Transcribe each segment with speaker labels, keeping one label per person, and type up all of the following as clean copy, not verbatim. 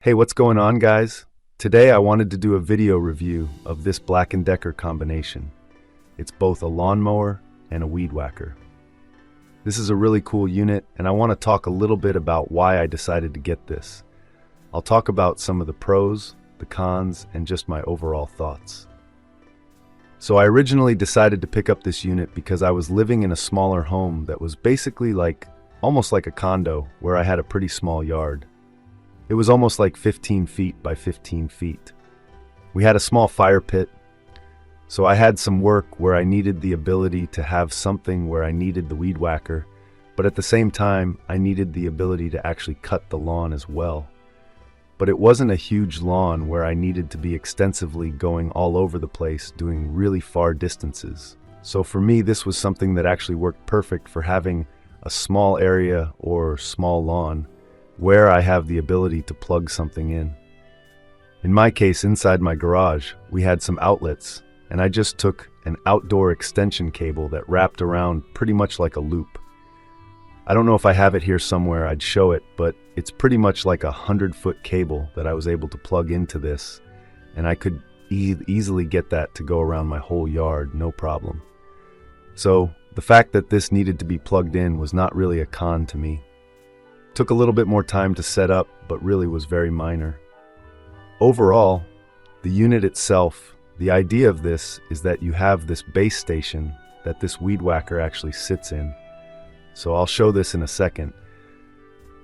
Speaker 1: Hey, what's going on, guys? Today I wanted to do a video review of this Black+Decker combination. It's both a lawnmower and a weed whacker. This is a really cool unit, and I want to talk a little bit about why I decided to get this. I'll talk about some of the pros, the cons, and just my overall thoughts. So I originally decided to pick up this unit because I was living in a smaller home that was basically almost like a condo where I had a pretty small yard. It was almost like 15 feet by 15 feet. We had a small fire pit, so I had some work where I needed the ability to have something where I needed the weed whacker, but at the same time, I needed the ability to actually cut the lawn as well. But it wasn't a huge lawn where I needed to be extensively going all over the place doing really far distances. So for me, this was something that actually worked perfect for having a small area or small lawn where I have the ability to plug something in. In my case, inside my garage, we had some outlets, and I just took an outdoor extension cable that wrapped around pretty much like a loop. I don't know if I have it here somewhere, I'd show it, but it's pretty much like a 100-foot cable that I was able to plug into this, and I could easily get that to go around my whole yard, no problem. So the fact that this needed to be plugged in was not really a con to me. Took a little bit more time to set up, but really was very minor. Overall, the unit itself, the idea of this is that you have this base station that this weed whacker actually sits in. So I'll show this in a second.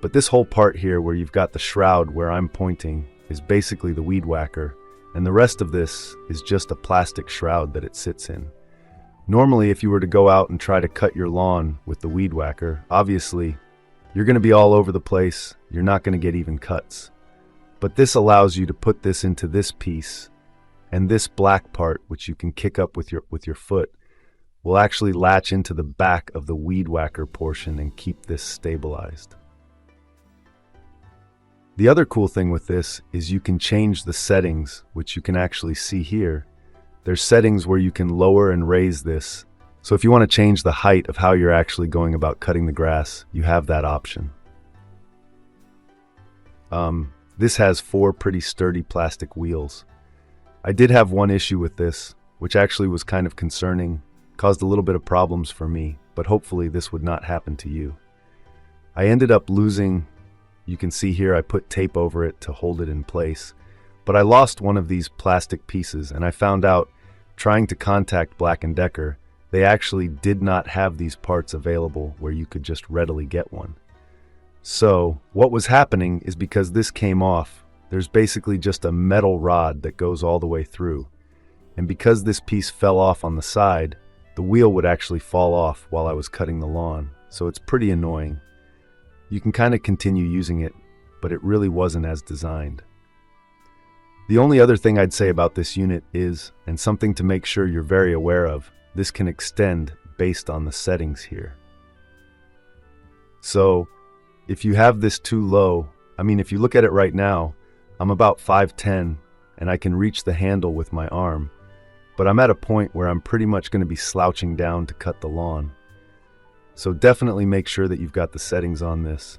Speaker 1: But this whole part here where you've got the shroud where I'm pointing is basically the weed whacker, and the rest of this is just a plastic shroud that it sits in. Normally, if you were to go out and try to cut your lawn with the weed whacker, obviously, you're going to be all over the place, you're not going to get even cuts. But this allows you to put this into this piece, and this black part, which you can kick up with your foot, will actually latch into the back of the weed whacker portion and keep this stabilized. The other cool thing with this is you can change the settings, which you can actually see here. There's settings where you can lower and raise this. So if you want to change the height of how you're actually going about cutting the grass, you have that option. This has 4 pretty sturdy plastic wheels. I did have one issue with this, which actually was kind of concerning, caused a little bit of problems for me, but hopefully this would not happen to you. I ended up losing, you can see here I put tape over it to hold it in place, but I lost one of these plastic pieces, and I found out, trying to contact Black+Decker, they actually did not have these parts available where you could just readily get one. So what was happening is because this came off, there's basically just a metal rod that goes all the way through. And because this piece fell off on the side, the wheel would actually fall off while I was cutting the lawn. So it's pretty annoying. You can kind of continue using it, but it really wasn't as designed. The only other thing I'd say about this unit is, and something to make sure you're very aware of, this can extend based on the settings here. So if you have this too low, if you look at it right now, I'm about 5'10", and I can reach the handle with my arm, but I'm at a point where I'm pretty much going to be slouching down to cut the lawn. So definitely make sure that you've got the settings on this.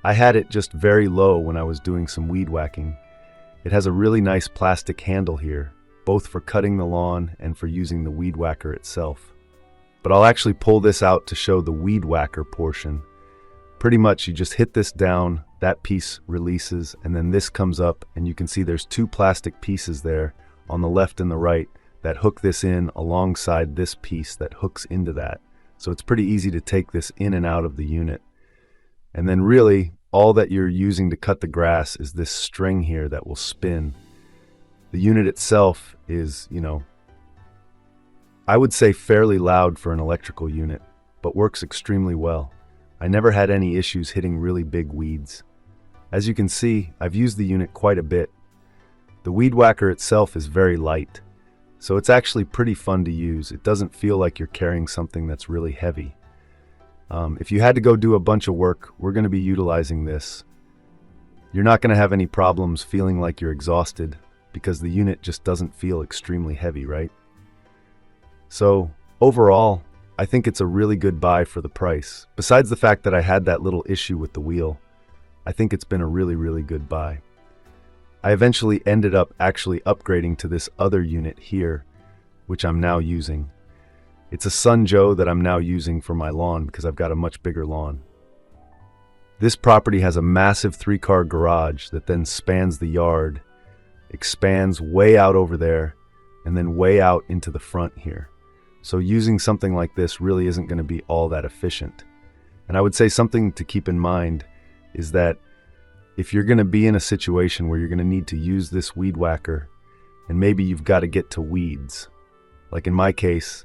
Speaker 1: I had it just very low when I was doing some weed whacking. It has a really nice plastic handle here, both for cutting the lawn and for using the weed whacker itself. But I'll actually pull this out to show the weed whacker portion. Pretty much you just hit this down, that piece releases, and then this comes up, and you can see there's 2 plastic pieces there on the left and the right that hook this in alongside this piece that hooks into that. So it's pretty easy to take this in and out of the unit. And then really, all that you're using to cut the grass is this string here that will spin. The unit itself is, I would say fairly loud for an electrical unit, but works extremely well. I never had any issues hitting really big weeds. As you can see, I've used the unit quite a bit. The weed whacker itself is very light, so it's actually pretty fun to use. It doesn't feel like you're carrying something that's really heavy. If you had to go do a bunch of work, we're going to be utilizing this. You're not going to have any problems feeling like you're exhausted, because the unit just doesn't feel extremely heavy, right? So overall, I think it's a really good buy for the price. Besides the fact that I had that little issue with the wheel, I think it's been a really, really good buy. I eventually ended up actually upgrading to this other unit here, which I'm now using. It's a Sun Joe that I'm now using for my lawn because I've got a much bigger lawn. This property has a massive 3-car garage that then spans the yard, expands way out over there, and then way out into the front here. So using something like this really isn't going to be all that efficient. And I would say something to keep in mind is that if you're going to be in a situation where you're going to need to use this weed whacker, and maybe you've got to get to weeds, like in my case,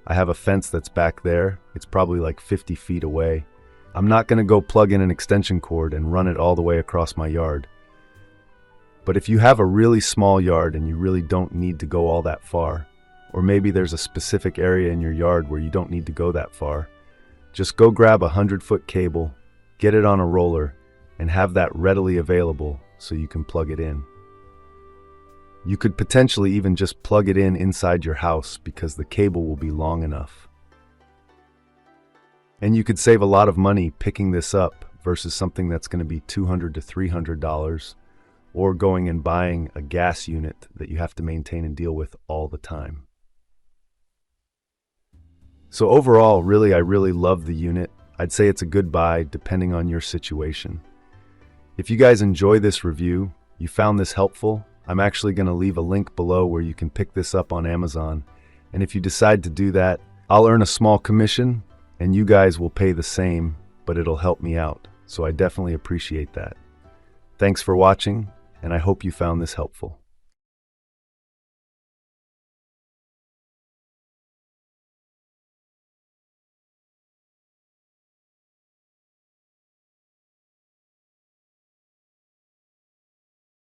Speaker 1: I have a fence that's back there. It's probably like 50 feet away. I'm not going to go plug in an extension cord and run it all the way across my yard. But if you have a really small yard and you really don't need to go all that far, or maybe there's a specific area in your yard where you don't need to go that far, just go grab a 100-foot cable, get it on a roller, and have that readily available so you can plug it in. You could potentially even just plug it in inside your house because the cable will be long enough. And you could save a lot of money picking this up versus something that's going to be $200 to $300, or going and buying a gas unit that you have to maintain and deal with all the time. So overall, I really love the unit. I'd say it's a good buy depending on your situation. If you guys enjoy this review, you found this helpful, I'm actually going to leave a link below where you can pick this up on Amazon. And if you decide to do that, I'll earn a small commission and you guys will pay the same, but it'll help me out. So I definitely appreciate that. Thanks for watching, and I hope you found this helpful.